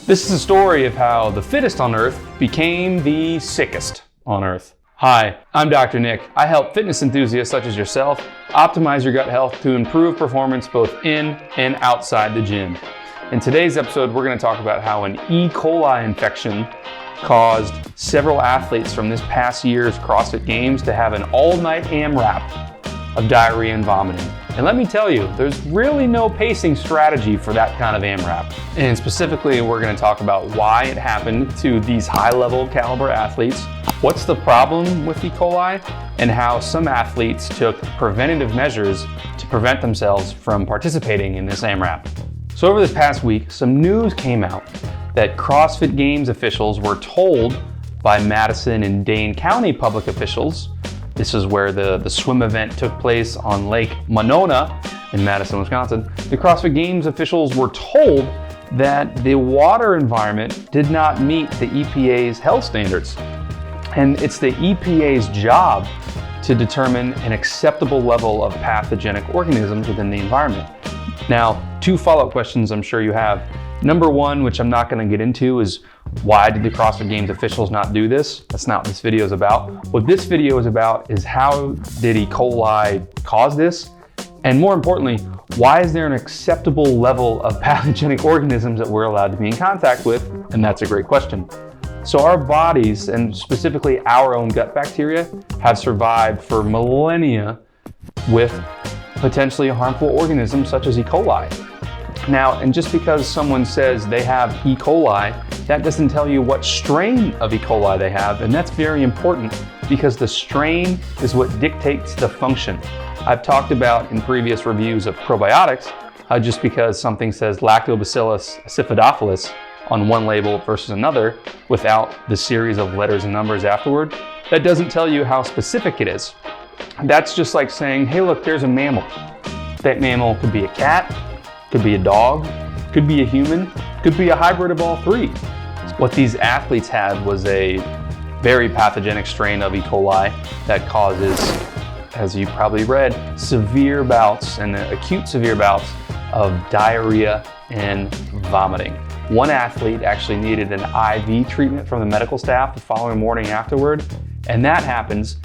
This is a story of how the fittest on earth became the sickest on earth. Hi, I'm Dr. Nick. I help fitness enthusiasts such as yourself optimize your gut health to improve performance both in and outside the gym. In today's episode, we're going to talk about how an E.Coli infection caused several athletes from this past year's CrossFit Games to have an all-night AMRAP of diarrhea and vomiting. And let me tell you, there's really no pacing strategy for that kind of AMRAP. And specifically, we're going to talk about why it happened to these high-level caliber athletes, what's the problem with E. coli, and how some athletes took preventative measures to prevent themselves from participating in this AMRAP. So over this past week, some news came out that CrossFit Games officials were told by Madison and Dane County public officials, this is where the swim event took place on Lake Monona in Madison, Wisconsin. The CrossFit Games officials were told that the water environment did not meet the EPA's health standards. And it's the EPA's job to determine an acceptable level of pathogenic organisms within the environment. Now, two follow-up questions I'm sure you have. Number one, which I'm not going to get into, is why did the CrossFit Games officials not do this? That's not what this video is about. What this video is about is how did E. coli cause this? And more importantly, why is there an acceptable level of pathogenic organisms that we're allowed to be in contact with? And that's a great question. So our bodies, and specifically our own gut bacteria, have survived for millennia with potentially harmful organisms such as E. coli. Now, and just because someone says they have E. coli, that doesn't tell you what strain of E. coli they have, and that's very important because the strain is what dictates the function. I've talked about in previous reviews of probiotics, just because something says Lactobacillus acidophilus on one label versus another without the series of letters and numbers afterward, that doesn't tell you how specific it is. That's just like saying, hey look, there's a mammal. That mammal could be a cat, could be a dog, could be a human, could be a hybrid of all three. What these athletes had was a very pathogenic strain of E. coli that causes, as you probably read, severe bouts and acute severe bouts of diarrhea and vomiting. One athlete actually needed an IV treatment from the medical staff the following morning afterward, and that happens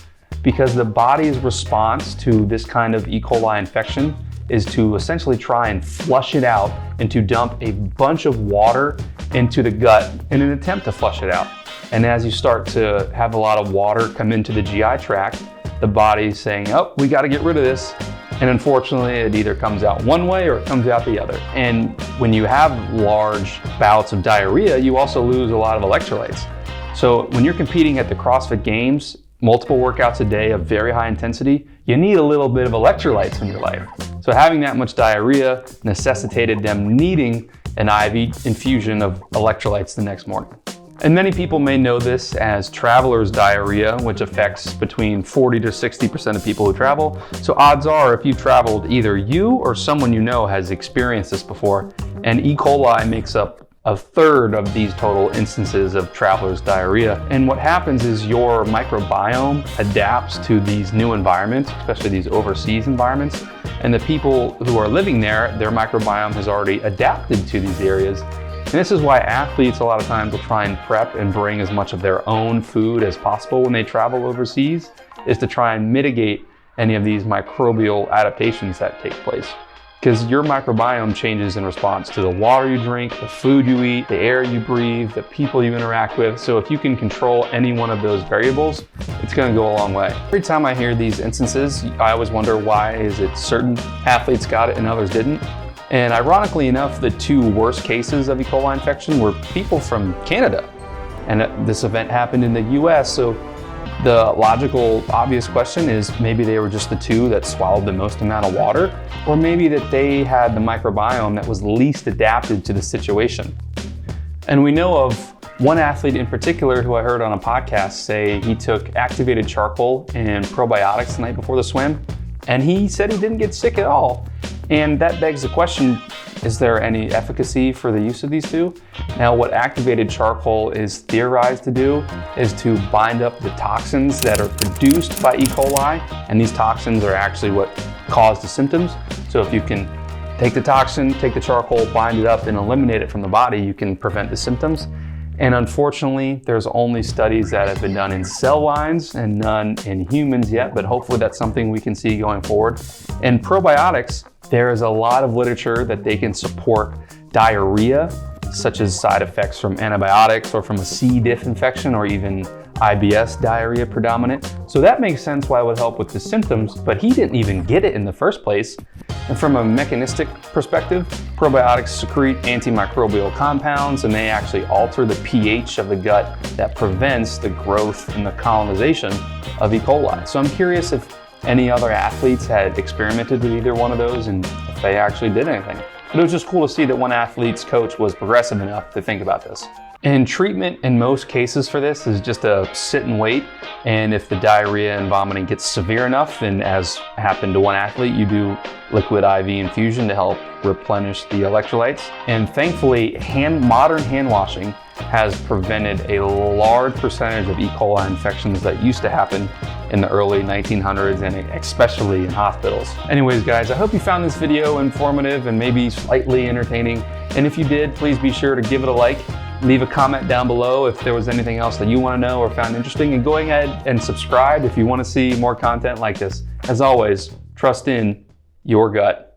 because the body's response to this kind of E. coli infection is to essentially try and flush it out and to dump a bunch of water into the gut in an attempt to flush it out. And as you start to have a lot of water come into the GI tract, the body's saying, oh, we got to get rid of this. And unfortunately, it either comes out one way or it comes out the other. And when you have large bouts of diarrhea, you also lose a lot of electrolytes. So when you're competing at the CrossFit Games, multiple workouts a day of very high intensity, you need a little bit of electrolytes in your life. So having that much diarrhea necessitated them needing an IV infusion of electrolytes the next morning. And many people may know this as traveler's diarrhea, which affects between 40 to 60% of people who travel. So odds are, if you've traveled, either you or someone you know has experienced this before, and E. coli makes up a third of these total instances of traveler's diarrhea. And what happens is your microbiome adapts to these new environments, especially these overseas environments. And the people who are living there, their microbiome has already adapted to these areas. And this is why athletes a lot of times will try and prep and bring as much of their own food as possible when they travel overseas, is to try and mitigate any of these microbial adaptations that take place. Because your microbiome changes in response to the water you drink, the food you eat, the air you breathe, the people you interact with. So if you can control any one of those variables, it's going to go a long way. Every time I hear these instances, I always wonder, why is it certain athletes got it and others didn't? And ironically enough, the two worst cases of E. coli infection were people from Canada. And this event happened in the US, so the logical, obvious question is maybe they were just the two that swallowed the most amount of water, or maybe that they had the microbiome that was least adapted to the situation. And we know of one athlete in particular who I heard on a podcast say he took activated charcoal and probiotics the night before the swim, and he said he didn't get sick at all. And that begs the question, is there any efficacy for the use of these two? Now, what activated charcoal is theorized to do is to bind up the toxins that are produced by E. coli, and these toxins are actually what cause the symptoms. So if you can take the toxin, take the charcoal, bind it up, and eliminate it from the body, you can prevent the symptoms. And unfortunately, there's only studies that have been done in cell lines and none in humans yet, but hopefully that's something we can see going forward. And probiotics, there is a lot of literature that they can support diarrhea, such as side effects from antibiotics or from a C. diff infection or even IBS diarrhea predominant. So that makes sense why it would help with the symptoms, but he didn't even get it in the first place. And from a mechanistic perspective, probiotics secrete antimicrobial compounds, and they actually alter the pH of the gut that prevents the growth and the colonization of E. coli. So I'm curious if any other athletes had experimented with either one of those and if they actually did anything. But it was just cool to see that one athlete's coach was progressive enough to think about this. And treatment in most cases for this is just a sit and wait. And if the diarrhea and vomiting gets severe enough, then as happened to one athlete, you do liquid IV infusion to help replenish the electrolytes. And thankfully, modern hand washing has prevented a large percentage of E. coli infections that used to happen in the early 1900s and especially in hospitals. Anyways, guys, I hope you found this video informative and maybe slightly entertaining. And if you did, please be sure to give it a like. Leave a comment down below if there was anything else that you want to know or found interesting, and go ahead and subscribe if you want to see more content like this. As always, trust in your gut.